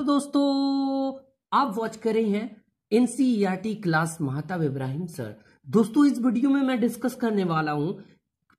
दोस्तों, आप वॉच कर रहे हैं NCERT class Mahtab Ibrahim sir. दोस्तों, इस वीडियो में मैं डिस्कस करने वाला हूं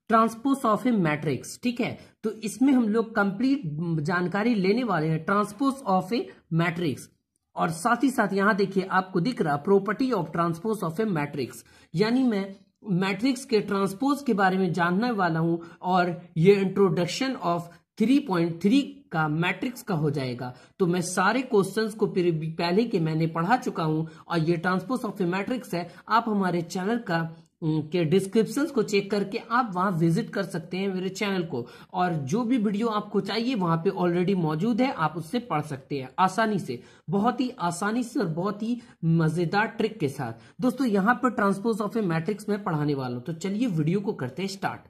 ट्रांसपोज ऑफ ए मैट्रिक्स। ठीक है, तो इसमें हम लोग कंप्लीट जानकारी लेने वाले हैं ट्रांसपोज ऑफ ए मैट्रिक्स। और साथ ही साथ यहां देखिए, आपको दिख रहा property of transpose of A matrix, यानी मैं मैट्रिक्स के ट्रांसपोज के बारे में जानने वाला हूं। और ये इंट्रोडक्शन ऑफ 3.3 का मैट्रिक्स का हो जाएगा। तो मैं सारे क्वेश्चंस को पहले के मैंने पढ़ा चुका हूं। और ये ट्रांसपोज ऑफ ए मैट्रिक्स है, आप हमारे चैनल का के डिस्क्रिप्शंस को चेक करके आप वहां विजिट कर सकते हैं मेरे चैनल को। और जो भी वीडियो आपको चाहिए वहां पे ऑलरेडी मौजूद है, आप उससे पढ़ सकते हैं आसानी से, बहुत ही आसानी से और बहुत ही मजेदार ट्रिक के साथ। दोस्तों, यहां पर ट्रांसपोज ऑफ ए मैट्रिक्स में पढ़ाने वाला हूं, तो चलिए वीडियो को करते हैं स्टार्ट।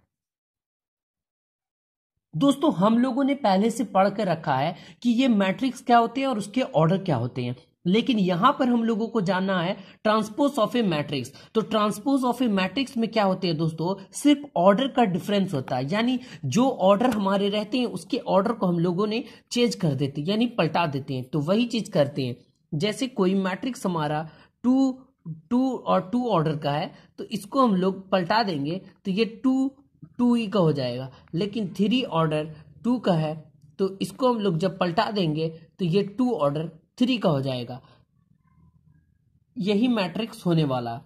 दोस्तों, हम लोगों ने पहले से पढ़ कर रखा है कि ये मैट्रिक्स क्या होते हैं और उसके ऑर्डर क्या होते हैं, लेकिन यहां पर हम लोगों को जानना है ट्रांसपोज ऑफ ए मैट्रिक्स। तो ट्रांसपोज ऑफ ए मैट्रिक्स में क्या होते हैं दोस्तों, सिर्फ ऑर्डर का डिफरेंस होता है, यानी जो ऑर्डर हमारे रहते हैं उसके ऑर्डर को हम लोगों ने चेंज कर देते हैं, यानी पलटा देते हैं। तो वही चीज करते हैं। जैसे कोई मैट्रिक्स हमारा टू ऑर्डर का है, तो इसको हम लोग पलटा देंगे तो ये टू ही का हो जाएगा। लेकिन 3 ऑर्डर 2 का है, तो इसको हम लोग जब पलटा देंगे तो ये 2 ऑर्डर 3 का हो जाएगा। यही मैट्रिक्स होने वाला।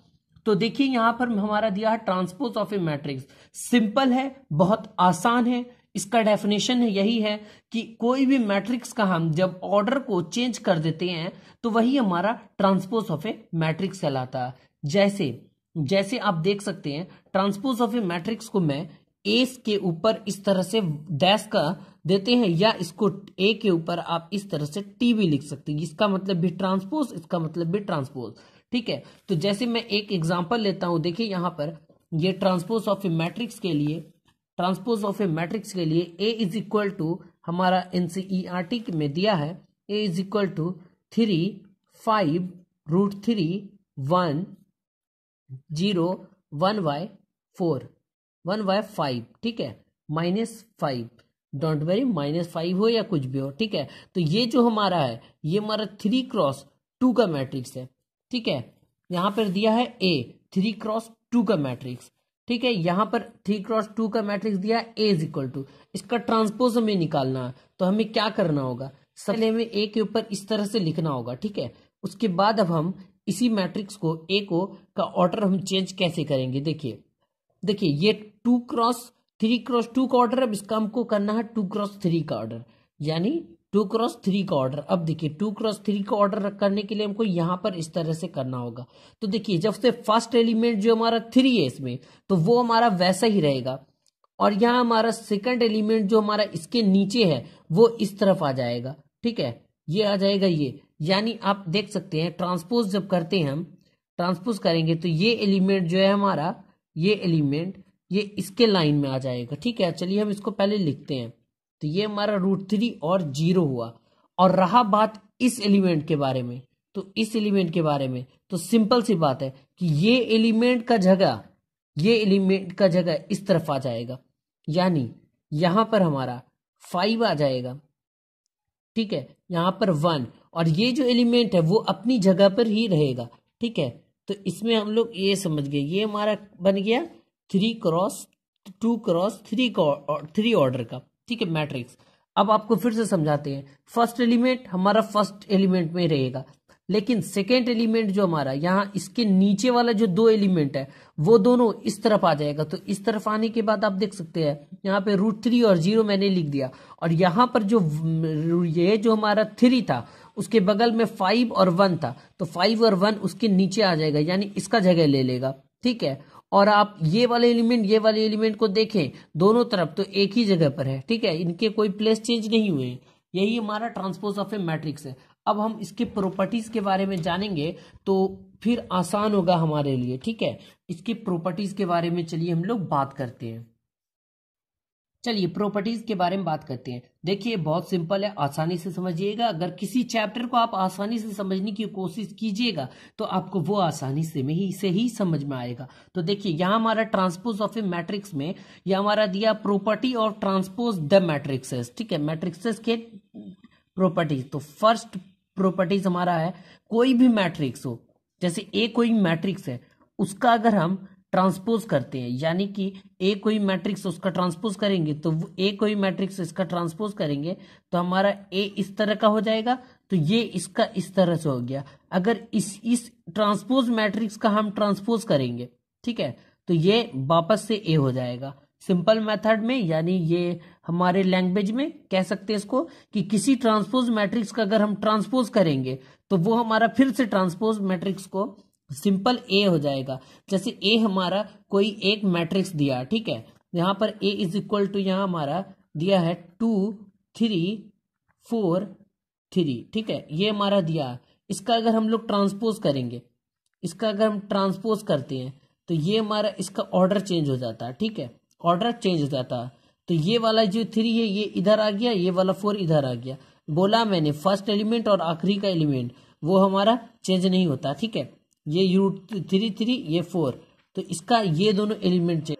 तो देखिए, यहां पर हमारा दिया है transpose of A matrix. Simple है, बहुत आसान है। इसका डेफिनेशन यही है कि कोई भी मैट्रिक्स का हम जब ऑर्डर को चेंज कर देते हैं तो वही हमारा ट्रांसपोज ऑफ ए मैट्रिक्स कहलाता है। जैसे आप देख सकते हैं, ट्रांसपोज ऑफ ए मैट्रिक्स को मैं ए के ऊपर इस तरह से डैश का देते हैं, या इसको ए के ऊपर आप इस तरह से टी भी लिख सकते हैं। इसका मतलब भी ट्रांसपोज, इसका मतलब भी ट्रांसपोज। ठीक है, तो जैसे मैं एक एग्जांपल लेता हूं। देखिए यहां पर ये ट्रांसपोज ऑफ ए मैट्रिक्स के लिए, ए इज इक्वल टू हमारा एनसीईआरटी में दिया है, ए इज इक्वल टू 3 5 √3 1 0 1/4 ठीक है, -5। डोंट वरी, -5 हो या कुछ भी हो, ठीक है। तो ये जो हमारा है, ये हमारा 3x2 का मैट्रिक्स है। ठीक है, यहां पर दिया है ए 3x2 का मैट्रिक्स। ठीक है, यहां पर 3x2 का मैट्रिक्स दिया है, ए इज इक्वल टू, इसका ट्रांसपोज हमें निकालना है। तो हमें क्या करना होगा, पहले हमें ए के ऊपर इस तरह से लिखना होगा। ठीक है, उसके बाद अब हम इसी मैट्रिक्स को ए को का ऑर्डर हम चेंज कैसे करेंगे। देखिए ये 3x2 का ऑर्डर, अब इसका हमको करना है 2x3 का ऑर्डर, यानी 2x3 का ऑर्डर। अब देखिए 2x3 का ऑर्डर करने के लिए हमको यहां पर इस तरह से करना होगा। तो देखिए, जब से फर्स्ट एलिमेंट जो हमारा 3 है इसमें, तो वो हमारा वैसा ही रहेगा। और यहाँ हमारा सेकंड एलिमेंट जो हमारा इसके नीचे है वो इस तरफ आ जाएगा। ठीक है, ये आ जाएगा ये, यानी आप देख सकते हैं ट्रांसपोज जब करते हैं हम, ट्रांसपोज करेंगे तो ये एलिमेंट जो है हमारा, ये एलिमेंट ये इसके लाइन में आ जाएगा। ठीक है, चलिए हम इसको पहले लिखते हैं। तो ये हमारा √3 और 0 हुआ। और रहा बात इस एलिमेंट के बारे में, तो इस एलिमेंट के बारे में तो सिंपल सी बात है कि ये एलिमेंट का जगह इस तरफ आ जाएगा, यानी यहां पर हमारा 5 आ जाएगा। ठीक है, यहां पर 1, और ये जो एलिमेंट है वो अपनी जगह पर ही रहेगा। ठीक है, तो इसमें हम लोग ये समझ गए, ये हमारा बन गया 3x2 ऑर्डर का। ठीक है, मैट्रिक्स। अब आपको फिर से समझाते हैं। फर्स्ट एलिमेंट हमारा फर्स्ट एलिमेंट में रहेगा, लेकिन सेकेंड एलिमेंट जो हमारा यहाँ इसके नीचे वाला जो 2 एलिमेंट है वो दोनों इस तरफ आ जाएगा। तो इस तरफ आने के बाद आप देख सकते हैं यहाँ पे √3 और 0 मैंने लिख दिया। और यहाँ पर जो ये जो हमारा 3 था उसके बगल में 5 और 1 था, तो 5 और 1 उसके नीचे आ जाएगा, यानी इसका जगह ले लेगा। ठीक है, और आप ये वाले एलिमेंट को देखें, दोनों तरफ तो एक ही जगह पर है। ठीक है, इनके कोई प्लेस चेंज नहीं हुए हैं। यही हमारा ट्रांसपोज ऑफ ए मैट्रिक्स है। अब हम इसके प्रॉपर्टीज के बारे में जानेंगे तो फिर आसान होगा हमारे लिए। ठीक है, इसकी प्रॉपर्टीज के बारे में चलिए हम लोग बात करते हैं। चलिए प्रॉपर्टीज के बारे में बात करते हैं। देखिए बहुत सिंपल है, आसानी से समझिएगा। अगर किसी चैप्टर को आप आसानी से समझने की कोशिश कीजिएगा तो आपको वो आसानी से ही समझ में आएगा। तो देखिए यहाँ हमारा ट्रांसपोज ऑफ ए मैट्रिक्स में यह हमारा दिया property of transpose the matrixes. ठीक है, मैट्रिक्सेस के प्रॉपर्टीज। तो फर्स्ट प्रॉपर्टीज हमारा है, कोई भी मैट्रिक्स हो, जैसे ए कोई मैट्रिक्स है, उसका अगर हम ट्रांसपोज करते हैं, यानी कि ए कोई मैट्रिक्स उसका ट्रांसपोज करेंगे, तो ए कोई मैट्रिक्स इसका ट्रांसपोज करेंगे तो हमारा ए इस तरह का हो जाएगा, तो ये इसका इस तरह से हो गया। अगर इस ट्रांसपोज मैट्रिक्स का हम ट्रांसपोज करेंगे, ठीक है, तो ये वापस से ए हो जाएगा। सिंपल मेथड में, यानी ये हमारे लैंग्वेज में कह सकते हैं इसको कि किसी ट्रांसपोज मैट्रिक्स का अगर हम ट्रांसपोज करेंगे तो वो हमारा फिर से ट्रांसपोज मैट्रिक्स को सिंपल ए हो जाएगा। जैसे ए हमारा कोई एक मैट्रिक्स दिया, ठीक है, यहां पर ए इज इक्वल टू यहां हमारा दिया है 2 3 4 3, ठीक है, ये हमारा दिया है। इसका अगर हम लोग ट्रांसपोज करेंगे, इसका अगर हम ट्रांसपोज करते हैं तो ये हमारा इसका ऑर्डर चेंज हो जाता है, ठीक है, ऑर्डर चेंज हो जाता है। तो ये वाला जो 3 है ये इधर आ गया, ये वाला 4 इधर आ गया। बोला मैंने फर्स्ट एलिमेंट और आखिरी का एलिमेंट वो हमारा चेंज नहीं होता, ठीक है, ये रूट 3 3 ये 4, तो इसका ये दोनों एलिमेंट चेंज,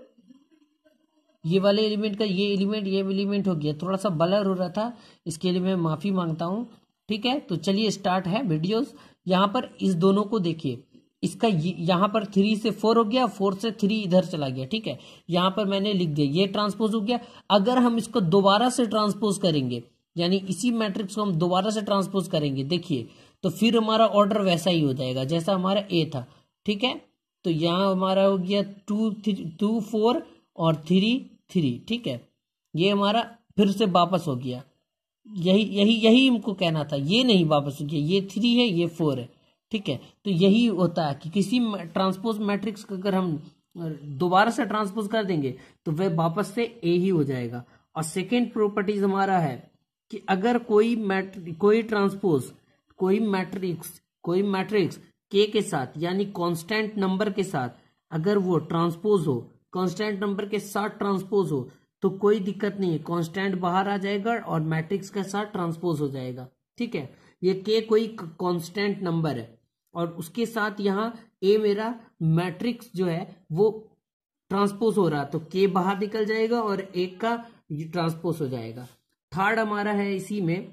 ये वाले एलिमेंट का ये एलिमेंट हो गया। थोड़ा सा ब्लर हो रहा था, इसके लिए मैं माफी मांगता हूं, ठीक है। तो चलिए स्टार्ट है वीडियोस। यहाँ पर इस दोनों को देखिए, इसका यहाँ पर 3 से 4 हो गया, 4 से 3 इधर चला गया, ठीक है, यहाँ पर मैंने लिख दिया ये ट्रांसपोज हो गया। अगर हम इसको दोबारा से ट्रांसपोज करेंगे, यानी इसी मैट्रिक्स को हम दोबारा से ट्रांसपोज करेंगे, देखिए, तो फिर हमारा ऑर्डर वैसा ही हो जाएगा जैसा हमारा ए था, ठीक है। तो यहाँ हमारा हो गया 2 4 और 3 3, ठीक है, ये हमारा फिर से वापस हो गया। यही इनको कहना था, ये नहीं वापस हो गया, ये 3 है ये 4 है, ठीक है। तो यही होता है कि किसी ट्रांसपोज मैट्रिक्स का अगर हम दोबारा से ट्रांसपोज कर देंगे तो वह वापस से ए ही हो जाएगा। और सेकेंड प्रॉपर्टीज हमारा है कि अगर कोई मैट्रिक्स के साथ, यानी कांस्टेंट नंबर के साथ अगर वो ट्रांसपोज हो, कांस्टेंट नंबर के साथ ट्रांसपोज हो, तो कोई दिक्कत नहीं है, कांस्टेंट बाहर आ जाएगा और मैट्रिक्स के साथ ट्रांसपोज हो जाएगा, ठीक है। ये के कोई कांस्टेंट नंबर है और उसके साथ यहाँ ए मेरा मैट्रिक्स जो है वो ट्रांसपोज हो रहा, तो के बाहर निकल जाएगा और एक का ट्रांसपोज हो जाएगा। थर्ड हमारा है, इसी में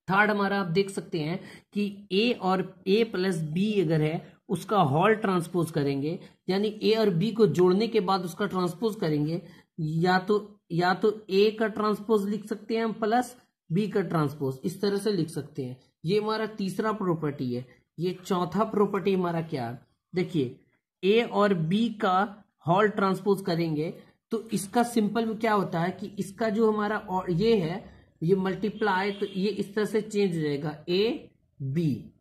थर्ड हमारा आप देख सकते हैं कि ए और ए प्लस बी अगर है उसका होल ट्रांसपोज करेंगे, यानी ए और बी को जोड़ने के बाद उसका ट्रांसपोज करेंगे, या तो ए का ट्रांसपोज लिख सकते हैं हम प्लस बी का ट्रांसपोज, इस तरह से लिख सकते हैं। ये हमारा तीसरा प्रॉपर्टी है। ये चौथा प्रॉपर्टी हमारा क्या है, देखिए, ए और बी का होल ट्रांसपोज करेंगे तो इसका सिंपल में क्या होता है कि इसका जो हमारा और ये है, ये मल्टीप्लाई, तो ये इस तरह से चेंज हो जाएगा, ए बी।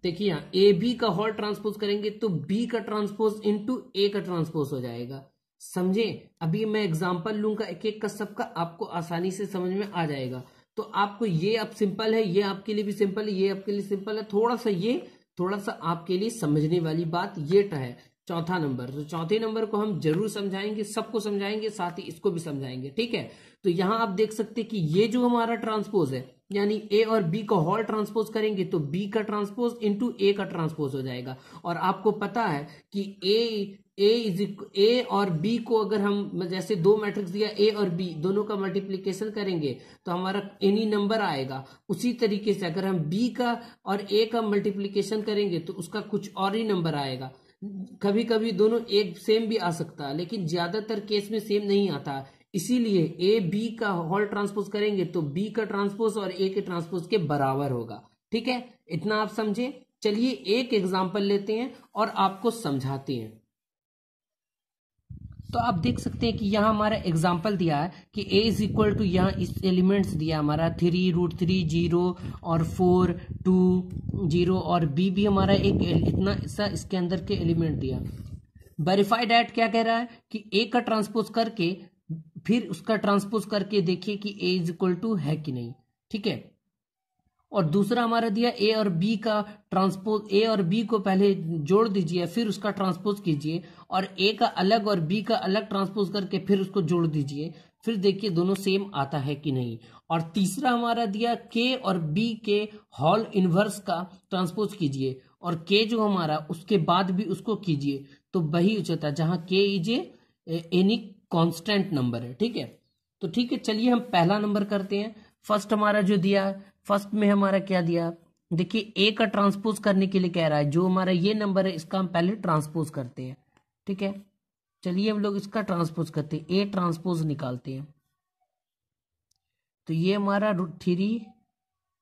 देखिए यहाँ ए बी का होल ट्रांसपोज करेंगे तो बी का ट्रांसपोज इनटू ए का ट्रांसपोज हो जाएगा। समझे? अभी मैं एग्जांपल लूंगा एक एक का, सबका आपको आसानी से समझ में आ जाएगा। तो आपको ये अब सिंपल है, ये आपके लिए भी सिंपल है, ये आपके लिए सिंपल है, थोड़ा सा आपके लिए समझने वाली बात ये है चौथा नंबर। तो चौथे नंबर को हम जरूर समझाएंगे, सबको समझाएंगे, साथ ही इसको भी समझाएंगे, ठीक है। तो यहां आप देख सकते हैं कि ये जो हमारा ट्रांसपोज है, यानी ए और बी को होल ट्रांसपोज करेंगे तो बी का ट्रांसपोज इनटू ए का ट्रांसपोज हो जाएगा। और आपको पता है कि ए और बी को अगर हम, जैसे दो मैट्रिक्स दिया ए और बी, दोनों का मल्टीप्लीकेशन करेंगे तो हमारा एनी नंबर आएगा। उसी तरीके से अगर हम बी का और ए का मल्टीप्लीकेशन करेंगे तो उसका कुछ और ही नंबर आएगा। कभी कभी दोनों एक सेम भी आ सकता है, लेकिन ज्यादातर केस में सेम नहीं आता। इसीलिए ए बी का होल ट्रांसपोज करेंगे तो बी का ट्रांसपोज और ए के ट्रांसपोज के बराबर होगा, ठीक है। इतना आप समझे। चलिए एक एग्जांपल लेते हैं और आपको समझाते हैं। तो आप देख सकते हैं कि यहाँ हमारा एग्जाम्पल दिया है कि a इज इक्वल टू, यहाँ इस एलिमेंट्स दिया हमारा 3 √3 0 और 4 2 0 और b भी हमारा एक इतना सा इसके अंदर के एलिमेंट दिया। वेरीफाइड एट क्या कह रहा है कि a का ट्रांसपोज करके फिर उसका ट्रांसपोज करके देखिए कि a इज इक्वल टू है कि नहीं, ठीक है। और दूसरा हमारा दिया ए और बी का ट्रांसपोज, ए और बी को पहले जोड़ दीजिए फिर उसका ट्रांसपोज कीजिए, और ए का अलग और बी का अलग ट्रांसपोज करके फिर उसको जोड़ दीजिए, फिर देखिए दोनों सेम आता है कि नहीं। और तीसरा हमारा दिया के और बी के होल इनवर्स का ट्रांसपोज कीजिए, और के जो हमारा उसके बाद भी उसको कीजिए, तो वही होता है जहां के इज एनी कांस्टेंट नंबर है, ठीक है। तो ठीक है, चलिए हम पहला नंबर करते हैं। फर्स्ट हमारा जो दिया, फर्स्ट में हमारा क्या दिया, देखिए ए का ट्रांसपोज करने के लिए कह रहा है, जो हमारा ये नंबर है इसका हम पहले ट्रांसपोज करते हैं, ठीक है। चलिए हम लोग इसका ट्रांसपोज करते हैं, ए ट्रांसपोज निकालते हैं। तो ये हमारा √3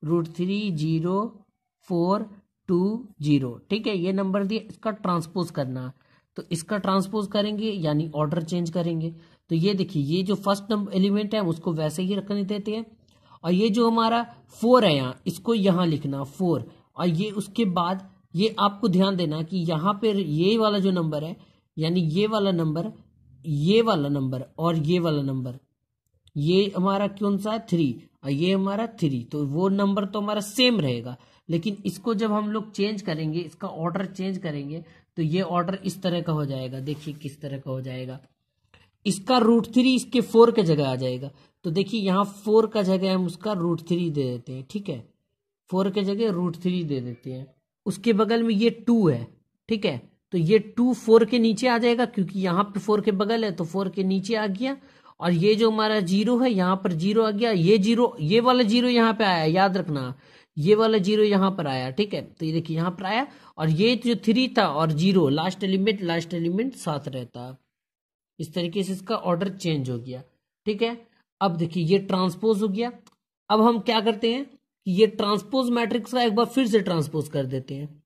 0 4 2 0, ठीक है, ये नंबर दिए, इसका ट्रांसपोज करना है। तो इसका ट्रांसपोज करेंगे यानी ऑर्डर चेंज करेंगे। तो ये देखिए, ये जो फर्स्ट नंबर एलिमेंट है उसको वैसे ही रखने देते हैं, और ये जो हमारा 4 है यहाँ, इसको यहाँ लिखना 4। और ये उसके बाद ये आपको ध्यान देना कि यहाँ पर ये वाला जो नंबर है, यानी ये वाला नंबर, ये वाला नंबर और ये वाला नंबर, ये हमारा कौन सा है 3, और ये हमारा 3, तो वो नंबर तो हमारा सेम रहेगा। लेकिन इसको जब हम लोग चेंज करेंगे, इसका ऑर्डर चेंज करेंगे, तो ये ऑर्डर इस तरह का हो जाएगा। देखिए किस तरह का हो जाएगा, इसका √3 इसके 4 के जगह आ जाएगा। तो देखिए यहाँ 4 का जगह हम उसका √3 दे देते हैं, ठीक है, 4 के जगह √3 दे देते हैं। उसके बगल में ये 2 है, ठीक है, तो ये 2 4 के नीचे आ जाएगा, क्योंकि यहाँ पे 4 के बगल है तो 4 के नीचे आ गया। और ये जो हमारा 0 है यहाँ पर 0 आ गया, ये 0, ये वाला 0 यहाँ पे आया, याद रखना, ये वाला 0 यहाँ पर आया, ठीक है। तो ये देखिए यहाँ पर आया, और ये जो 3 था और 0, लास्ट एलिमेंट साथ रहता। इस तरीके से इसका ऑर्डर चेंज हो गया, ठीक है। अब देखिए ये ट्रांसपोज हो गया। अब हम क्या करते हैं कि ये ट्रांसपोज मैट्रिक्स का एक बार फिर से ट्रांसपोज कर देते हैं।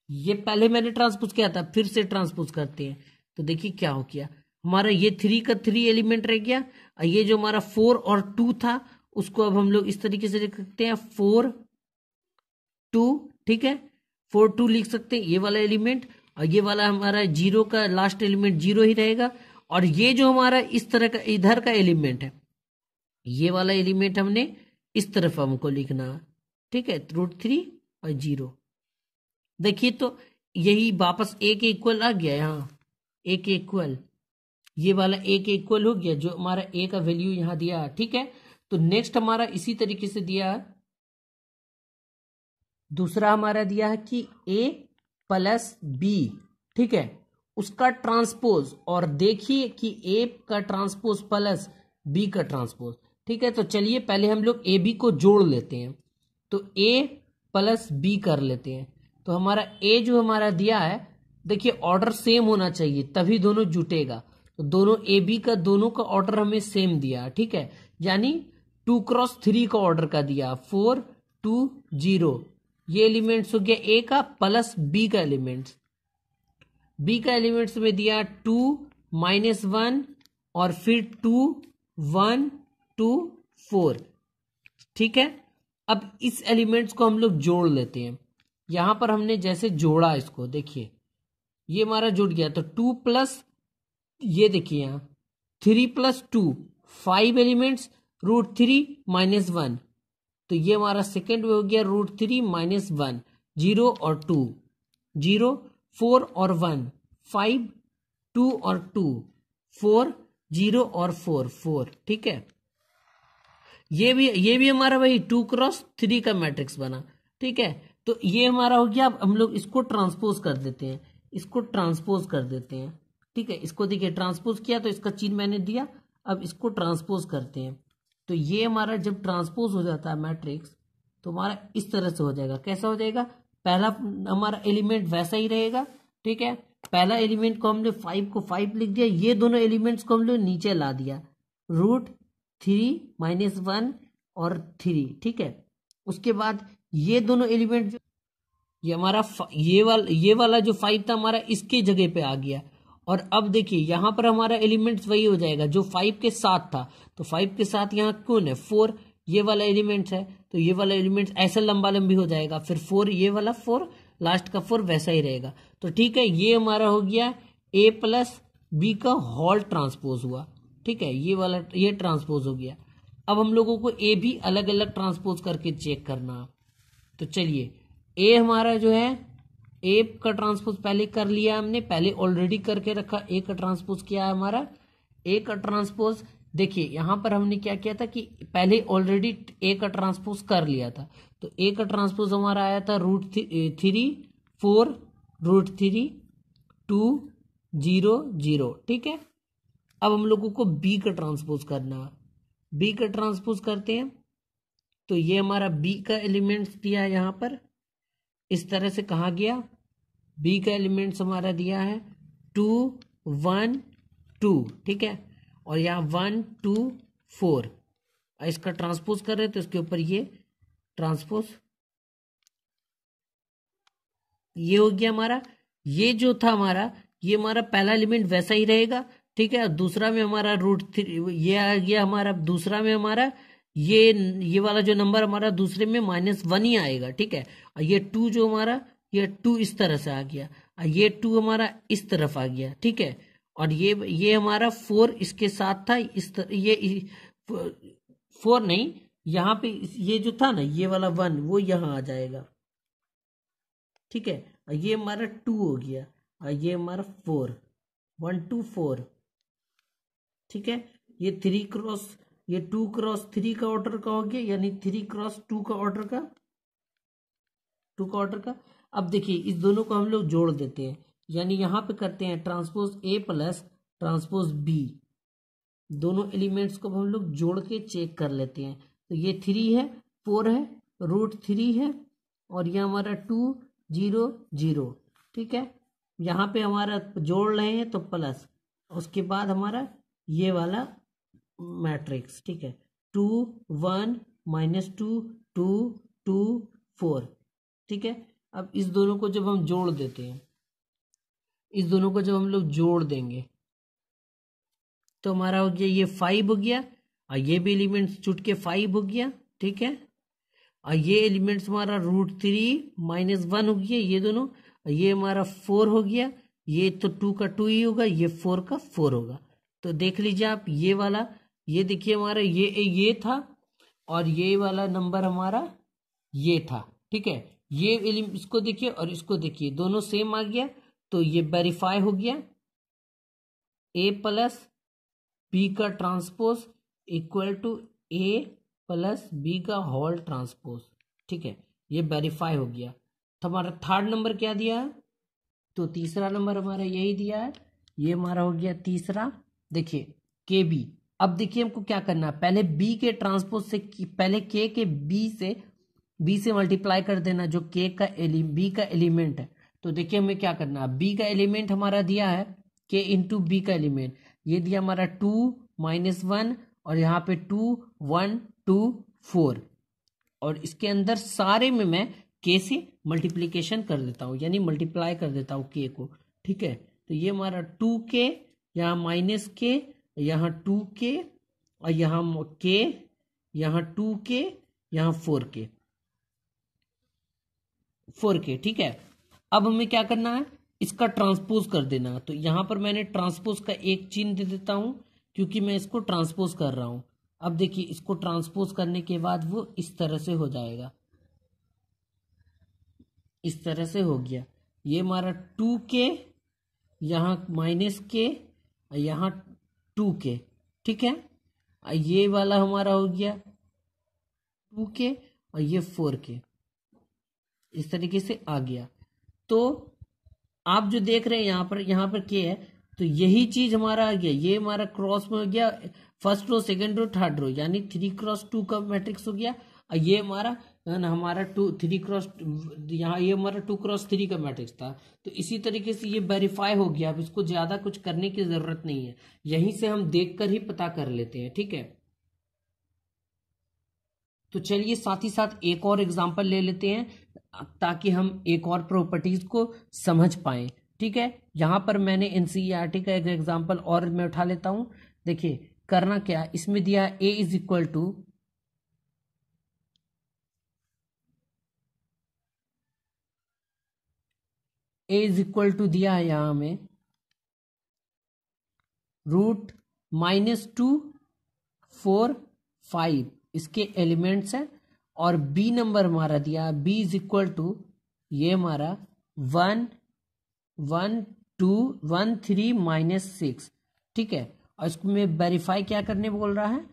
ये पहले मैंने ट्रांसपोज किया था, फिर से ट्रांसपोज करते हैं। तो देखिए क्या हो गया, हमारा ये 3 का 3 एलिमेंट रह गया, और ये जो हमारा 4 और 2 था उसको अब हम लोग इस तरीके से लिख सकते हैं 4 2, ठीक है, 4 2 लिख सकते हैं ये वाला एलिमेंट। और ये वाला हमारा 0 का लास्ट एलिमेंट 0 ही रहेगा। और ये जो हमारा इस तरह का इधर का एलिमेंट है, ये वाला एलिमेंट हमने इस तरफ हमको लिखना, ठीक है, √3 और 0। देखिए तो यही वापस a के इक्वल आ गया, यहाँ a के इक्वल, ये वाला a के इक्वल हो गया, जो हमारा a का वैल्यू यहाँ दिया, ठीक है। तो नेक्स्ट हमारा इसी तरीके से दिया, दूसरा हमारा दिया है कि a + b, ठीक है, उसका ट्रांसपोज, और देखिए कि a का ट्रांसपोज प्लस b का ट्रांसपोज, ठीक है। तो चलिए पहले हम लोग a b को जोड़ लेते हैं, तो a + b कर लेते हैं। तो हमारा a जो हमारा दिया है, देखिए ऑर्डर सेम होना चाहिए तभी दोनों जुटेगा। तो दोनों ए बी का, दोनों का ऑर्डर हमें सेम दिया, ठीक है, यानी 2 × 3 का ऑर्डर का दिया, 4 2 0। ये एलिमेंट्स हो गया ए का, प्लस बी का एलिमेंट्स, बी का एलिमेंट्स में दिया 2 -1 और फिर 2 1 2 4, ठीक है। अब इस एलिमेंट्स को हम लोग जोड़ लेते हैं। यहां पर हमने जैसे जोड़ा इसको, देखिए ये हमारा जुड़ गया, तो 2 प्लस, ये देखिए यहाँ 3 + 2 5 एलिमेंट्स, √3 - 1, तो ये हमारा सेकेंड में हो गया √3 - 1, 0 और 2, 0 4 और 1 5, 2 और 2 4, 0 और 4 4, ठीक है। ये भी हमारा वही 2 × 3 का मैट्रिक्स बना, ठीक है। तो ये हमारा हो गया। अब हम लोग इसको ट्रांसपोज कर देते हैं, इसको ट्रांसपोज कर देते हैं, ठीक है। इसको देखिए ट्रांसपोज किया तो इसका चिन्ह मैंने दिया, अब इसको ट्रांसपोज करते हैं। तो ये हमारा जब ट्रांसपोज हो जाता है मैट्रिक्स, तो हमारा इस तरह से हो जाएगा। कैसा हो जाएगा, पहला हमारा एलिमेंट वैसा ही रहेगा, ठीक है। पहला एलिमेंट को हमने 5 को 5 लिख दिया, ये दोनों एलिमेंट्स को हम लोग नीचे ला दिया, √3 - 1 और 3, ठीक है। उसके बाद ये दोनों एलिमेंट, ये हमारा ये वाला जो 5 था हमारा इसके जगह पे आ गया। और अब देखिए यहाँ पर हमारा एलिमेंट्स वही हो जाएगा जो 5 के साथ था, तो 5 के साथ यहाँ कौन है 4, ये वाला एलिमेंट्स है, तो ये वाला एलिमेंट्स ऐसा लंबा लंबी हो जाएगा, फिर 4, ये वाला 4, लास्ट का 4 वैसा ही रहेगा। तो ठीक है, ये हमारा हो गया a + b का होल ट्रांसपोज हुआ, ठीक है, ये वाला ये ट्रांसपोज हो गया। अब हम लोगों को ए भी अलग अलग ट्रांसपोज करके चेक करना। तो चलिए ए हमारा जो है, ए का ट्रांसपोज पहले कर लिया हमने, पहले ऑलरेडी करके रखा, ए का ट्रांसपोज किया है हमारा। ए का ट्रांसपोज देखिए यहां पर हमने क्या किया था कि पहले ऑलरेडी ए का ट्रांसपोज कर लिया था। तो ए का ट्रांसपोज हमारा आया था √3 4 √3 2 0 0, ठीक है। अब हम लोगों को बी का ट्रांसपोज करना है, बी का ट्रांसपोज करते हैं। तो ये हमारा बी का एलिमेंट्स दिया है यहाँ पर, इस तरह से कहा गया, बी का एलिमेंट्स हमारा दिया है 2 1 2, ठीक है, और यहाँ 1 2 4, इसका ट्रांसपोज कर रहे तो इसके ऊपर ये ट्रांसपोज, ये हो गया हमारा। ये जो था हमारा, ये हमारा पहला एलिमेंट वैसा ही रहेगा, ठीक है। दूसरा में हमारा √3 ये आ गया हमारा, दूसरा में हमारा ये वाला जो नंबर हमारा दूसरे में -1 ही आएगा, ठीक है। और ये 2 जो हमारा, ये 2 इस तरह से आ गया, और ये 2 हमारा इस तरफ आ गया, ठीक है। और ये हमारा 4 इसके साथ था, इस तरह ये 4 नहीं, यहाँ पे ये जो था ना, ये वाला 1 वो यहाँ आ जाएगा, ठीक है। और ये हमारा 2 हो गया, और ये हमारा 4, 1 2 4, ठीक है। ये 3 क्रॉस, ये 2 क्रॉस 3 का ऑर्डर का हो गया, यानी 3 क्रॉस 2 का ऑर्डर का, 2 का ऑर्डर का। अब देखिए इस दोनों को हम लोग जोड़ देते हैं, यानी यहाँ पे करते हैं transpose A plus transpose B, दोनों एलिमेंट्स को हम लोग जोड़ के चेक कर लेते हैं। तो ये 3 है, 4 है, √3 है, और ये हमारा 2 0 0, ठीक है। यहाँ पे हमारा जोड़ रहे हैं तो प्लस, उसके बाद हमारा ये वाला मैट्रिक्स, ठीक है, 2 1 -2 2 2 4, ठीक है। अब इस दोनों को जब हम जोड़ देते हैं, इस दोनों को जब हम लोग जोड़ देंगे तो हमारा हो गया ये 5 हो गया, और ये भी एलिमेंट्स जुट के 5 हो गया, ठीक है। और ये एलिमेंट्स हमारा √3 -1 हो गया, ये दोनों, ये हमारा 4 हो गया, ये तो 2 का 2 ही होगा, ये 4 का 4 होगा। तो देख लीजिए आप, ये वाला, ये देखिए हमारा ये था, और ये वाला नंबर हमारा ये था, ठीक है। ये इसको देखिए और इसको देखिए, दोनों सेम आ गया, तो ये वेरीफाई हो गया, A प्लस B का transpose equal to A plus B का होल ट्रांसपोज, ठीक है, ये वेरीफाई हो गया। तो हमारा थर्ड नंबर क्या दिया है, तो तीसरा नंबर हमारा यही दिया है, ये हमारा हो गया तीसरा। देखिए KB, अब देखिए हमको क्या करना है, पहले B के ट्रांसपोज से, पहले K के B से मल्टीप्लाई कर देना, जो B का एलिमेंट है। तो देखिए हमें क्या करना है, B का एलिमेंट हमारा दिया है K इंटू B का एलिमेंट, ये दिया हमारा 2 -1, और यहाँ पे 2 1 2 4, और इसके अंदर सारे में मैं K से मल्टीप्लीकेशन कर देता हूँ, यानी मल्टीप्लाई कर देता हूँ K को, ठीक है। तो ये हमारा 2K, यहाँ -K, यहाँ 2K, और यहाँ K, यहाँ 2K, यहाँ 4K, ठीक है। अब हमें क्या करना है, इसका ट्रांसपोज कर देना है। तो यहां पर मैंने ट्रांसपोज का एक चिन्ह दे देता हूं, क्योंकि मैं इसको ट्रांसपोज कर रहा हूं। अब देखिए इसको ट्रांसपोज करने के बाद वो इस तरह से हो जाएगा, इस तरह से हो गया। ये हमारा 2K, यहाँ -K, यहाँ 2K, ठीक है। ये वाला हमारा हो गया 2K, और ये 4K, इस तरीके से आ गया। तो आप जो देख रहे हैं यहाँ पर K है, तो यही चीज हमारा आ गया, ये हमारा क्रॉस में हो गया, first row, second row, third row, यानी 3 क्रॉस 2 का मैट्रिक्स हो गया। और ये हमारा 3 क्रॉस, यहाँ ये हमारा 2 क्रॉस 3 का मैट्रिक्स था। तो इसी तरीके से ये वेरीफाई हो गया। अब इसको ज्यादा कुछ करने की जरूरत नहीं है, यहीं से हम देखकर ही पता कर लेते हैं, ठीक है। तो चलिए साथ ही साथ एक और एग्जांपल ले लेते हैं, ताकि हम एक और प्रॉपर्टीज को समझ पाए, ठीक है। यहां पर मैंने NCERT का एक एग्जांपल और मैं उठा लेता हूं। देखिए करना क्या, इसमें दिया है A इज इक्वल टू दिया है यहां हमें √-2 4 5, इसके एलिमेंट्स हैं। और B नंबर हमारा दिया, B इज इक्वल टू, ये हमारा 1 1 2 1 3 -6, ठीक है। और इसको में वेरीफाई क्या करने बोल रहा है,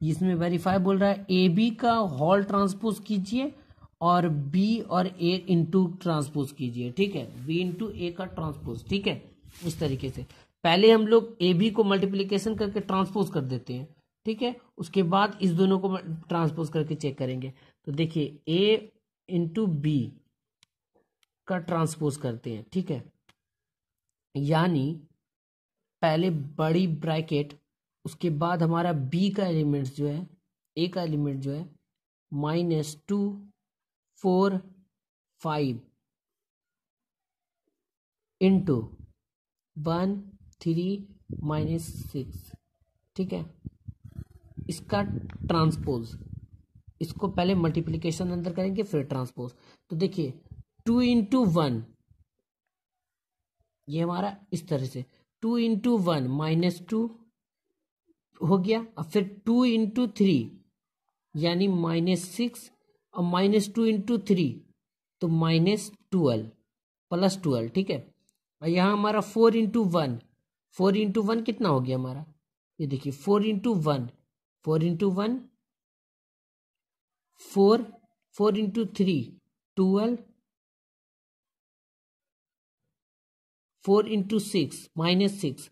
इसमें वेरीफाई बोल रहा है AB का होल ट्रांसपोज कीजिए, और B और A इंटू ट्रांसपोज कीजिए, ठीक है, B इंटू A का ट्रांसपोज, ठीक है। इस तरीके से पहले हम लोग AB को मल्टीप्लीकेशन करके ट्रांसपोज कर देते हैं, ठीक है। उसके बाद इस दोनों को ट्रांसपोज करके चेक करेंगे। तो देखिए A इंटू B, का ट्रांसपोज करते हैं, ठीक है। यानी पहले बड़ी ब्रैकेट, उसके बाद हमारा बी का एलिमेंट्स जो है, ए का एलिमेंट जो है -2 4 5 इंटू 1 3 -6, ठीक है। इसका ट्रांसपोज, इसको पहले मल्टीप्लिकेशन अंदर करेंगे फिर ट्रांसपोज। तो देखिए 2 इंटू 1, ये हमारा इस तरह से 2 इंटू 1 -2 हो गया। अब फिर 2 इंटू 3 यानी -6, और -2 इंटू 3 तो -12 +12, ठीक है। और यहाँ हमारा 4 इंटू 1, 4 इंटू 1 कितना हो गया हमारा, ये देखिए 4 इंटू 1, 4 इंटू 1 4, 4 इंटू 3 12, 4 इंटू 6 -6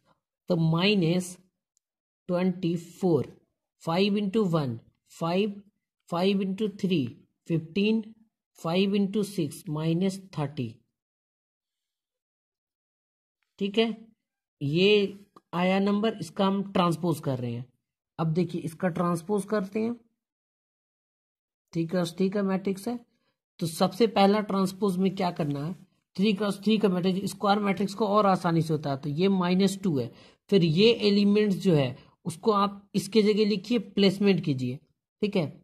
तो -24, 5 इंटू 1 5, 5 इंटू 3 15, 5 इंटू 6 -30, ठीक है। ये आया नंबर, इसका हम ट्रांसपोज कर रहे हैं। अब देखिए इसका ट्रांसपोज करते हैं, ठीक है मैट्रिक्स है। तो सबसे पहला ट्रांसपोज में क्या करना है, 3x3 का मैट्रिक्स, स्क्वायर मैट्रिक्स को और आसानी से होता है। तो ये -2 है, फिर ये एलिमेंट्स जो है उसको आप इसके जगह लिखिए, प्लेसमेंट कीजिए, ठीक है।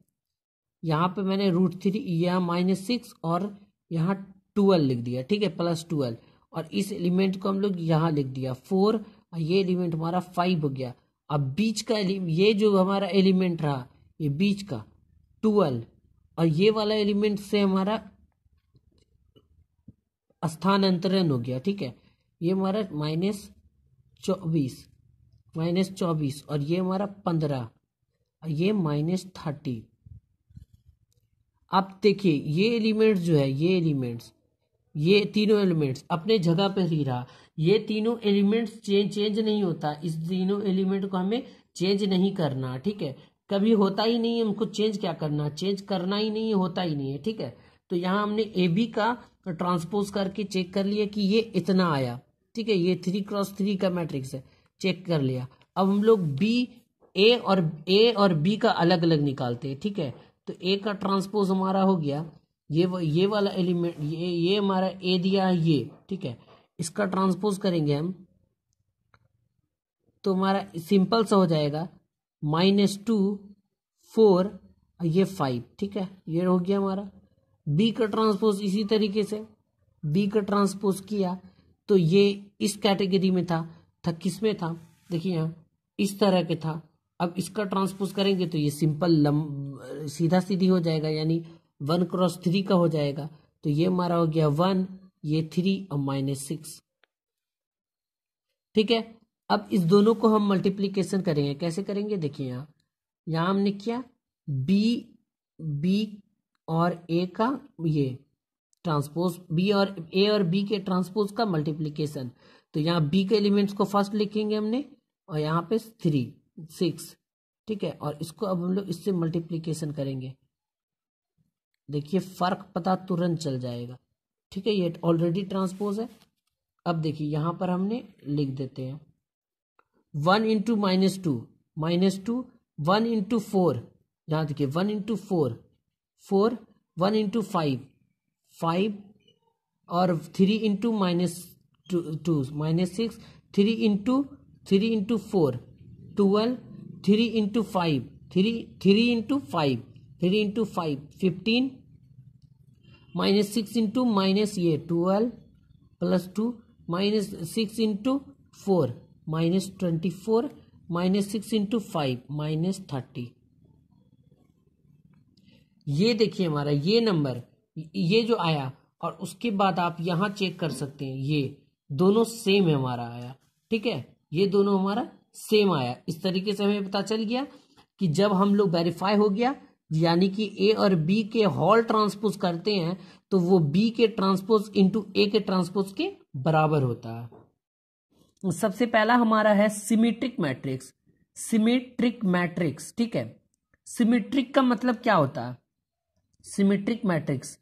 यहाँ पे मैंने √3, यहाँ -6 और यहाँ 12 लिख दिया, ठीक है, +12। और इस एलिमेंट को हम लोग यहाँ लिख दिया 4, और ये एलिमेंट हमारा 5 हो गया। अब बीच का ये जो हमारा एलिमेंट रहा, ये बीच का 12, और ये वाला एलिमेंट से हमारा स्थानांतरण हो गया, ठीक है। ये हमारा -24 और ये हमारा 15 और ये -30। अब देखिए ये एलिमेंट्स जो है, ये तीनों एलिमेंट्स अपने जगह पर ही रहा। ये तीनों एलिमेंट्स चेंज नहीं होता, इस तीनों एलिमेंट को हमें चेंज नहीं करना, ठीक है। कभी होता ही नहीं है, हमको चेंज क्या करना, चेंज करना ही नहीं है, होता ही नहीं है, ठीक है। तो यहाँ हमने ए बी का ट्रांसपोज करके चेक कर लिया कि ये इतना आया, ठीक है। ये 3x3 का मैट्रिक्स है, चेक कर लिया। अब हम लोग ए और बी का अलग अलग निकालते हैं, ठीक है। तो ए का ट्रांसपोज हमारा हो गया, ये वाला एलिमेंट, ये हमारा ए दिया है ये, ठीक है। इसका ट्रांसपोज करेंगे हम तो हमारा सिंपल सा हो जाएगा, -2 4 ये 5, ठीक है। ये हो गया हमारा। बी का ट्रांसपोज इसी तरीके से बी का ट्रांसपोज किया तो ये इस कैटेगरी में था किसमें था, देखिए यहाँ इस तरह के था। अब इसका ट्रांसपोज करेंगे तो ये सिंपल सीधा सीधी हो जाएगा, यानी 1x3 का हो जाएगा। तो ये हमारा हो गया 1, ये 3 और -6, ठीक है। अब इस दोनों को हम मल्टीप्लीकेशन करेंगे, कैसे करेंगे, देखिए यहाँ हमने किया बी और ए का ये ट्रांसपोज, बी और ए और बी के ट्रांसपोज का मल्टीप्लीकेशन। तो यहाँ बी के एलिमेंट्स को फर्स्ट लिखेंगे हमने, और यहाँ पे 3 6, ठीक है। और इसको अब हम लोग इससे मल्टीप्लीकेशन करेंगे, देखिए फर्क पता तुरंत चल जाएगा, ठीक है। ये ऑलरेडी ट्रांसपोज है। अब देखिए यहाँ पर हमने लिख देते हैं 1 इंटू -2 1 इंटू 4, यहाँ देखिए 1 इंटू 4 4, 1 इंटू 5 5, और 3 into -2 -6, 3 into 4 12, 3 into 5 3 into 5 15, -6 into ये 12 +2 -6 इंटू 4 -24, -6 इंटू 5 -30। ये देखिए हमारा ये नंबर, ये जो आया, और उसके बाद आप यहाँ चेक कर सकते हैं, ये दोनों सेम है हमारा आया, ठीक है। ये दोनों हमारा सेम आया। इस तरीके से हमें पता चल गया कि जब हम लोग वेरीफाई हो गया, यानी कि ए और बी के हॉल ट्रांसपोज करते हैं तो वो बी के ट्रांसपोज इंटू ए के ट्रांसपोज के बराबर होता है। सबसे पहला हमारा है सिमेट्रिक मैट्रिक्स, ठीक है। सिमेट्रिक का मतलब क्या होता है, सिमेट्रिक मैट्रिक्स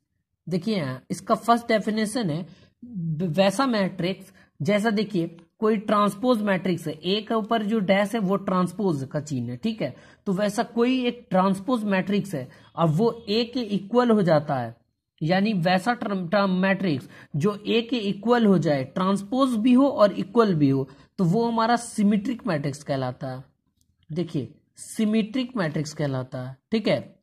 देखिए यहाँ इसका फर्स्ट डेफिनेशन है वैसा मैट्रिक्स, जैसा देखिए कोई ट्रांसपोज मैट्रिक्स है, ए के ऊपर जो डैश है वो ट्रांसपोज का चिन्ह है, ठीक है। तो वैसा कोई एक ट्रांसपोज मैट्रिक्स है और वो ए के इक्वल हो जाता है, यानी वैसा मैट्रिक्स जो ए के इक्वल हो जाए, ट्रांसपोज भी हो और इक्वल भी हो, तो वो हमारा सिमेट्रिक मैट्रिक्स कहलाता है। देखिए सिमेट्रिक मैट्रिक्स कहलाता है, ठीक है।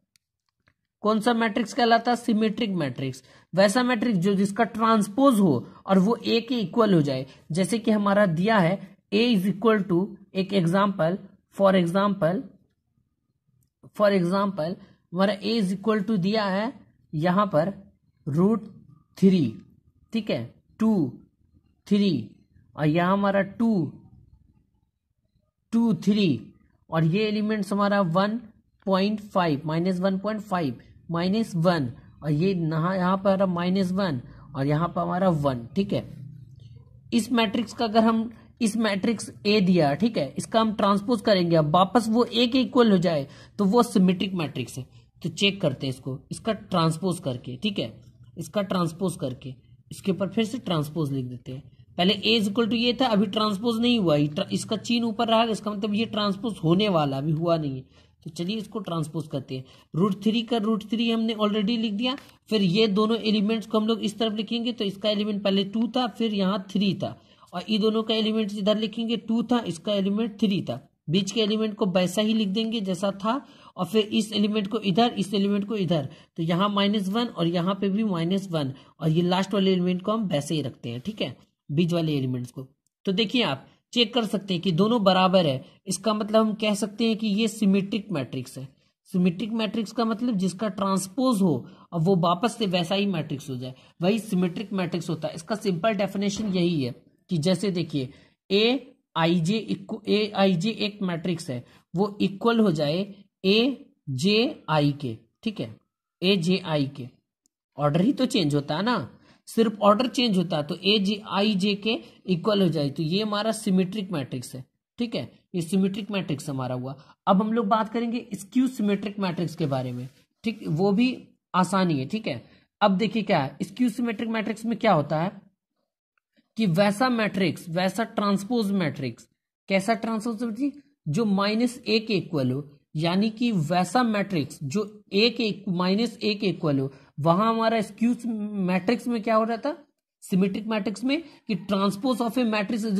कौन सा मैट्रिक्स कहलाता है? Symmetric matrix. वैसा मैट्रिक्स जो जिसका ट्रांसपोज हो और वो ए के इक्वल हो जाए, जैसे कि हमारा दिया है ए इज इक्वल टू, एक एग्जाम्पल फॉर एग्जाम्पल हमारा ए इज इक्वल टू दिया है यहां पर √3, ठीक है, 2 3, और यहां हमारा 2 2 3, और ये एलिमेंट्स हमारा 1.5 -1.5 -1, और ये यहाँ पर -1 और यहाँ पर हमारा 1, ठीक है। इस मैट्रिक्स का अगर हम इस मैट्रिक्स ए दिया, ठीक है, इसका हम ट्रांसपोज करेंगे, अब वापस वो ए के इक्वल हो जाए तो वो सिमेट्रिक मैट्रिक्स है। तो चेक करते हैं इसका ट्रांसपोज करके, ठीक है, इसका ट्रांसपोज करके इसके ऊपर फिर से ट्रांसपोज लिख देते हैं। पहले ए इज इक्वल टू ये था, अभी ट्रांसपोज नहीं हुआ, इसका चिन्ह ऊपर रहा, इसका मतलब ये ट्रांसपोज होने वाला, अभी हुआ नहीं है। तो चलिए इसको ट्रांसपोज करते हैं। √3 का √3 हमने ऑलरेडी लिख दिया, फिर ये दोनों एलिमेंट्स को हम लोग इस तरफ लिखेंगे, तो इसका एलिमेंट पहले 2 था, फिर यहाँ 3 था, और ये दोनों का एलिमेंट इधर लिखेंगे, 2 था, इसका एलिमेंट 3 था, बीच के एलिमेंट को वैसा ही लिख देंगे जैसा था, और फिर इस एलिमेंट को इधर, इस एलिमेंट को इधर, तो यहाँ -1 और यहाँ पे भी -1, और ये लास्ट वाले एलिमेंट को हम वैसे ही रखते हैं, ठीक है, बीच वाले एलिमेंट्स को। तो देखिए आप चेक कर सकते हैं कि दोनों बराबर है, इसका मतलब हम कह सकते हैं कि ये सिमेट्रिक मैट्रिक्स है। सिमेट्रिक मैट्रिक्स का मतलब जिसका ट्रांसपोज हो और वो वापस से वैसा ही मैट्रिक्स हो जाए, वही सिमेट्रिक मैट्रिक्स होता है। इसका सिंपल डेफिनेशन यही है कि जैसे देखिए ए आई जे एक मैट्रिक्स है, वो इक्वल हो जाए ए जे आई के, ठीक है, ए जे आई के, ऑर्डर ही तो चेंज होता है ना, सिर्फ ऑर्डर चेंज होता है, तो ए जे आई जे के इक्वल हो जाए, तो ये हमारा सिमेट्रिक मैट्रिक्स है, ठीक है, ये सिमेट्रिक मैट्रिक्स हमारा हुआ। अब हम लोग बात करेंगे स्क्यू सिमेट्रिक मैट्रिक्स के बारे में, ठीक, वो भी आसानी है, ठीक है। अब देखिए क्या है, स्क्यू सिमेट्रिक मैट्रिक्स में क्या होता है कि वैसा मैट्रिक्स, वैसा ट्रांसपोज मैट्रिक्स, कैसा ट्रांसपोज मैट्रिक्स जो -a के इक्वल हो, यानी कि वैसा मैट्रिक्स जो -a के इक्वल हो, वहां हमारा स्क्यू मैट्रिक्स में क्या हो रहा था, सिमेट्रिक मैट्रिक्स में, कि transpose of A matrix is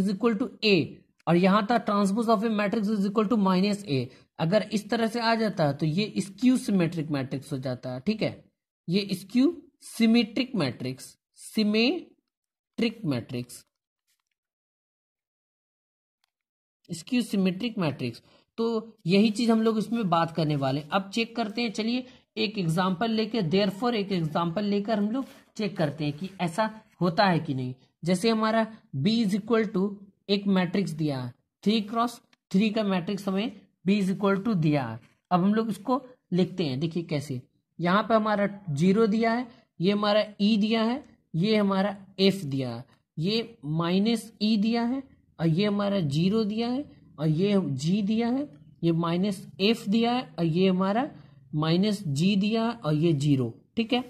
equal to a, और यहां था transpose of A matrix is equal to -a। अगर इस तरह से आ जाता है तो ये स्क्यू सिमेट्रिक मैट्रिक्स हो जाता है, ठीक है, ये skew symmetric matrix, skew symmetric matrix. तो यही चीज हम लोग इसमें बात करने वाले। अब चेक करते हैं, चलिए एक एग्जांपल लेकर, देयरफॉर एक एग्जांपल लेकर हम लोग चेक करते हैं कि ऐसा होता है कि नहीं। जैसे हमारा B इज इक्वल टू एक मैट्रिक्स दिया है, 3x3 का मैट्रिक्स हमें B इज इक्वल टू दिया है। अब हम लोग इसको लिखते हैं, देखिए कैसे, यहाँ पे हमारा 0 दिया है, ये हमारा E दिया है, ये हमारा F दिया है, ये -E दिया है, और ये हमारा 0 दिया है, और ये G दिया है, ये -F दिया है, और ये हमारा -G दिया है, और ये 0, ठीक है।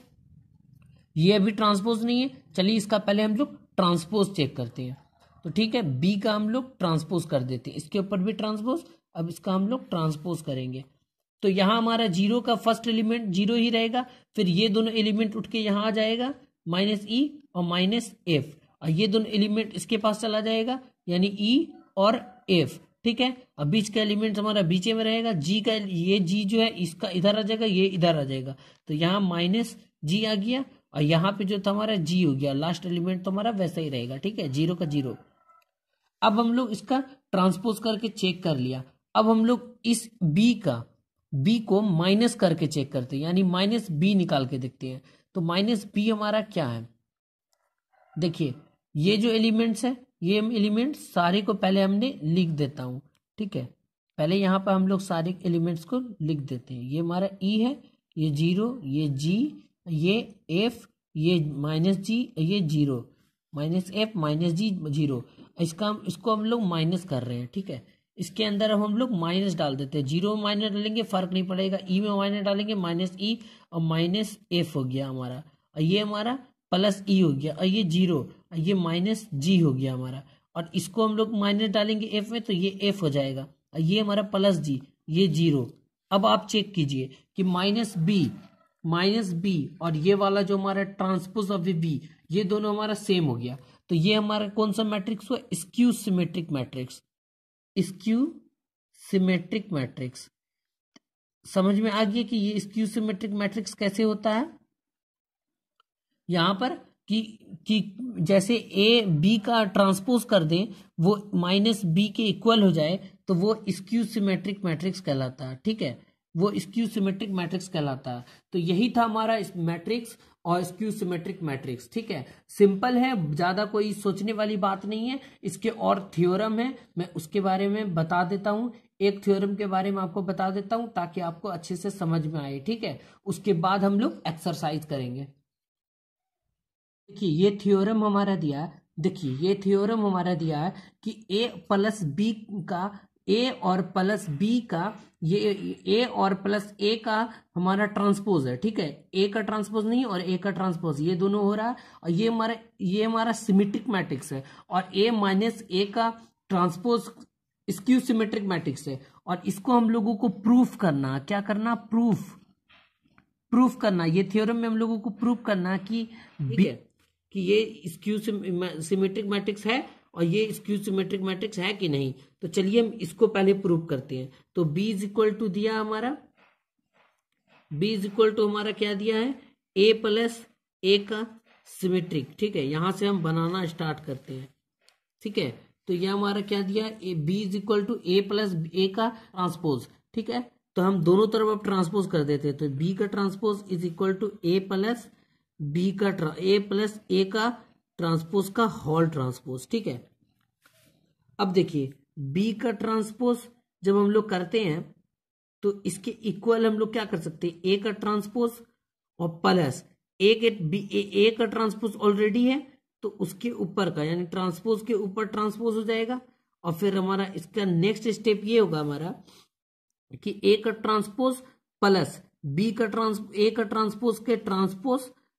ये अभी ट्रांसपोज नहीं है, चलिए इसका पहले हम लोग ट्रांसपोज चेक करते हैं। तो ठीक है, B का हम लोग ट्रांसपोज कर देते हैं, इसके ऊपर भी ट्रांसपोज, अब इसका हम लोग ट्रांसपोज करेंगे। तो यहाँ हमारा 0 का फर्स्ट एलिमेंट 0 ही रहेगा, फिर ये दोनों एलिमेंट उठ के यहाँ आ जाएगा, -E और -F, और ये दोनों एलिमेंट इसके पास चला जाएगा, यानी E और F, ठीक है। अब बीच का एलिमेंट हमारा बीच में रहेगा, G का, ये G जो है इसका इधर आ जाएगा, ये इधर आ जाएगा, तो यहाँ -G आ गया, और यहाँ पे जो था हमारा G हो गया, लास्ट एलिमेंट तो हमारा वैसा ही रहेगा, ठीक है, 0 का 0। अब हम लोग इसका ट्रांसपोज करके चेक कर लिया। अब हम लोग इस B को माइनस करके चेक करते हैं, यानी -B निकाल के देखते हैं। तो -B हमारा क्या है, देखिए ये जो एलिमेंट्स है, ये एलिमेंट्स सारे को पहले हमने लिख देता हूं, ठीक है, पहले यहाँ पर हम लोग सारे एलिमेंट्स को लिख देते हैं। ये हमारा E है, ये 0, ये G, ये F, ये -G, ये 0, -F -G 0, इसको हम लोग माइनस कर रहे हैं, ठीक है, इसके अंदर अब हम लोग माइनस डाल देते हैं, जीरो में माइनस डालेंगे फर्क नहीं पड़ेगा, ई में माइनस डालेंगे माइनस ई और माइनस एफ हो गया हमारा, और ये हमारा प्लस ई हो गया, और ये जीरो, ये माइनस जी हो गया हमारा, और इसको हम लोग माइनस डालेंगे एफ में तो ये एफ हो जाएगा, और ये हमारा प्लस जी, ये जीरो। अब आप चेक कीजिए कि माइनस बी और ये वाला जो हमारा ट्रांसपोज ऑफ बी, ये दोनों हमारा सेम हो गया, तो ये हमारा कौन सा मैट्रिक्स हुआ, skew symmetric matrix, skew symmetric matrix. समझ में आ गया कि ये स्क्यू सिमेट्रिक मैट्रिक्स कैसे होता है, यहां पर कि जैसे ए बी का ट्रांसपोज कर दें वो माइनस बी के इक्वल हो जाए तो वो स्क्यू सिमेट्रिक मैट्रिक्स कहलाता है, ठीक है, वो स्क्यू सिमेट्रिक मैट्रिक्स कहलाता है। तो यही था हमारा मैट्रिक्स और स्क्यू सिमेट्रिक मैट्रिक्स, ठीक है, सिंपल है, ज्यादा कोई सोचने वाली बात नहीं है। इसके और थ्योरम है, मैं उसके बारे में बता देता हूं, एक थ्योरम के बारे में आपको बता देता हूं ताकि आपको अच्छे से समझ में आए, ठीक है। उसके बाद हम लोग एक्सरसाइज करेंगे। देखिए ये थ्योरम हमारा दिया है, देखिए ये थ्योरम हमारा दिया है कि ए प्लस बी का, ए और प्लस बी का, ये ए और प्लस ए का हमारा ट्रांसपोज है, ठीक है, ए का ट्रांसपोज नहीं और ए का ट्रांसपोज, ये दोनों हो रहा है, और ये हमारा सिमेट्रिक मैट्रिक्स है, और ए माइनस ए का ट्रांसपोज स्क्यू सिमेट्रिक मैट्रिक्स है, और इसको हम लोगों को प्रूफ करना, क्या करना, प्रूफ करना, ये थ्योरम में हम लोगों को प्रूफ करना कि ये स्क्यू सिमेट्रिक मैट्रिक्स है और ये स्क्यू सिमेट्रिक मैट्रिक्स है कि नहीं। तो चलिए हम इसको पहले प्रूव करते हैं। तो B इज इक्वल टू दिया हमारा, B इज इक्वल टू हमारा क्या दिया है, A प्लस ए का सिमेट्रिक, ठीक है, यहां से हम बनाना स्टार्ट करते हैं, ठीक है। तो यह हमारा क्या दिया, B is equal to A plus A का ट्रांसपोज, ठीक है, तो हम दोनों तरफ अब ट्रांसपोज कर देते हैं। तो B का transpose is equal to A plus B का ए प्लस ए का ट्रांसपोज का होल ट्रांसपोज, ठीक है। अब देखिए बी का ट्रांसपोज जब हम लोग करते हैं तो इसके इक्वल हम लोग क्या कर सकते हैं, ए का ट्रांसपोज और प्लस ए का ट्रांसपोज ऑलरेडी है तो उसके ऊपर का, यानी ट्रांसपोज के ऊपर ट्रांसपोज हो जाएगा, और फिर हमारा इसका नेक्स्ट स्टेप ये होगा हमारा कि ए का ट्रांसपोज प्लस बी का ए का ट्रांसपोज के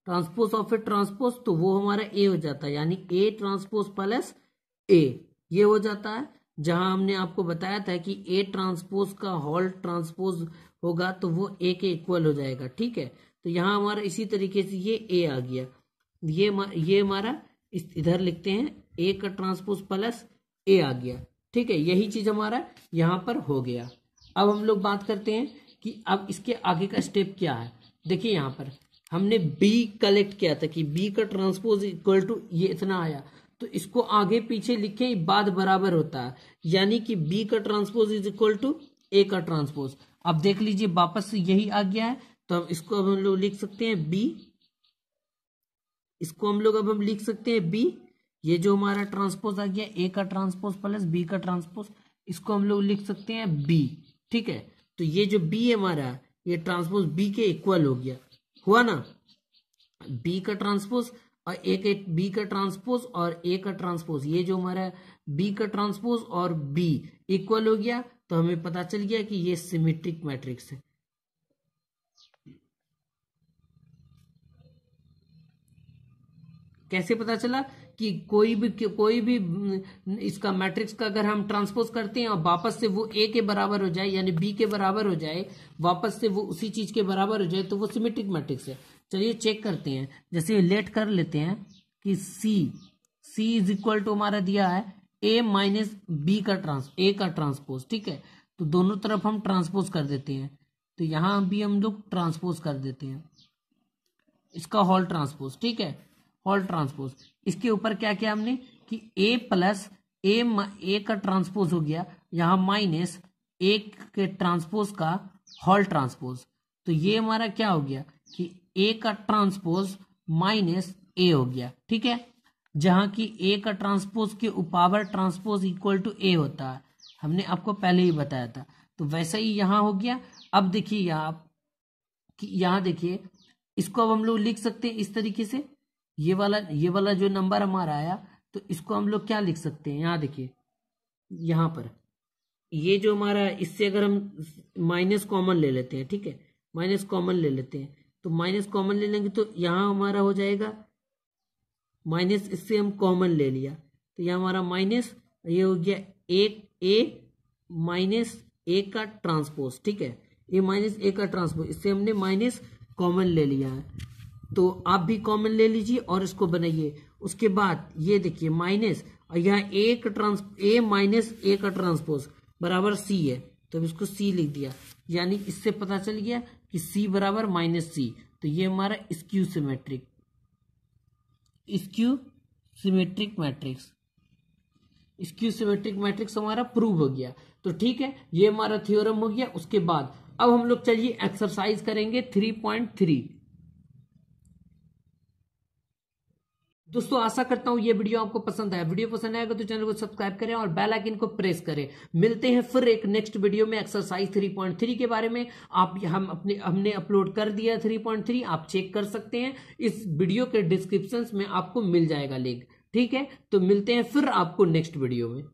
ट्रांसपोज ऑफ ए ट्रांसपोज, तो वो हमारा ए हो जाता है, यानी ए ट्रांसपोज प्लस ए, ये हो जाता है। जहां हमने आपको बताया था कि ए ट्रांसपोज का होल ट्रांसपोज होगा तो वो ए के इक्वल हो जाएगा, ठीक है। तो यहां हमारा इसी तरीके से ये ए आ गया, ये हमारा इधर लिखते हैं ए का ट्रांसपोज प्लस ए आ गया, ठीक है, यही चीज हमारा यहां पर हो गया। अब हम लोग बात करते हैं कि अब इसके आगे का स्टेप क्या है। देखिए यहां पर हमने बी कलेक्ट किया था कि बी का ट्रांसपोज इक्वल टू ये इतना आया, तो इसको आगे पीछे लिखे बाद बराबर होता है, यानी कि बी का ट्रांसपोज इज इक्वल टू ए का ट्रांसपोज। अब देख लीजिए वापस से यही आ गया है, तो अब इसको अब हम लोग लिख सकते हैं बी, इसको हम लोग अब हम लिख सकते हैं बी, ये जो हमारा ट्रांसपोज आ गया ए का ट्रांसपोज प्लस बी का ट्रांसपोज, इसको हम लोग लिख सकते हैं बी, ठीक है। तो ये जो बी है हमारा, ये ट्रांसपोज बी के इक्वल हो गया, हुआ ना, बी का ट्रांसपोज और एक बी का ट्रांसपोज और ए का ट्रांसपोज, ये जो हमारा बी का ट्रांसपोज और बी इक्वल हो गया, तो हमें पता चल गया कि ये सिमेट्रिक मैट्रिक्स है। कैसे पता चला कि कोई भी इसका मैट्रिक्स का अगर हम ट्रांसपोज करते हैं और वापस से वो ए के बराबर हो जाए, यानी बी के बराबर हो जाए, वापस से वो उसी चीज के बराबर हो जाए, तो वो सिमेट्रिक मैट्रिक्स है। चलिए चेक करते हैं, जैसे लेट कर लेते हैं कि सी इज इक्वल टू हमारा दिया है ए माइनस बी का ए का ट्रांसपोज, ठीक है, तो दोनों तरफ हम ट्रांसपोज कर देते हैं, तो यहां भी हम लोग ट्रांसपोज कर देते हैं इसका होल ट्रांसपोज, ठीक है, होल ट्रांसपोज। इसके ऊपर क्या किया हमने कि ए प्लस ए का ट्रांसपोज हो गया, यहां माइनस ए के ट्रांसपोज का होल ट्रांसपोज, तो ये हमारा क्या हो गया कि ए का ट्रांसपोज माइनस ए हो गया, ठीक है, जहां की ए का ट्रांसपोज के ऊपर ट्रांसपोज इक्वल टू ए होता है, हमने आपको पहले ही बताया था, तो वैसा ही यहां हो गया। अब देखिए यहां देखिए, इसको अब हम लोग लिख सकते हैं इस तरीके से, ये वाला जो नंबर हमारा आया, तो इसको हम लोग क्या लिख सकते हैं, यहां देखिए, यहां पर ये जो हमारा, इससे अगर हम माइनस कॉमन ले लेते हैं, ठीक है, माइनस कॉमन ले लेते हैं, तो माइनस कॉमन ले लेंगे तो यहाँ हमारा हो जाएगा माइनस, इससे हम कॉमन ले लिया तो यहाँ हमारा माइनस, ये हो गया एक ए माइनस ए का ट्रांसपोज, ठीक है, ए माइनस ए का ट्रांसपोज, इससे हमने माइनस कॉमन ले लिया है। तो आप भी कॉमन ले लीजिए और इसको बनाइए। उसके बाद ये देखिए माइनस, और यहाँ ए माइनस ए का ट्रांसपोज बराबर सी है, तो इसको सी लिख दिया, यानी इससे पता चल गया कि सी बराबर माइनस सी। तो ये हमारा स्क्यू सिमेट्रिक मैट्रिक्स हमारा प्रूव हो गया। तो ठीक है, ये हमारा थ्योरम हो गया। उसके बाद अब हम लोग चलिए एक्सरसाइज करेंगे 3.3। दोस्तों आशा करता हूं ये वीडियो आपको पसंद आया। वीडियो पसंद आएगा तो चैनल को सब्सक्राइब करें और बेल आइकन को प्रेस करें। मिलते हैं फिर एक नेक्स्ट वीडियो में एक्सरसाइज 3.3 के बारे में। हमने अपलोड कर दिया 3.3, आप चेक कर सकते हैं, इस वीडियो के डिस्क्रिप्शन में आपको मिल जाएगा लिंक। ठीक है, तो मिलते हैं फिर आपको नेक्स्ट वीडियो में।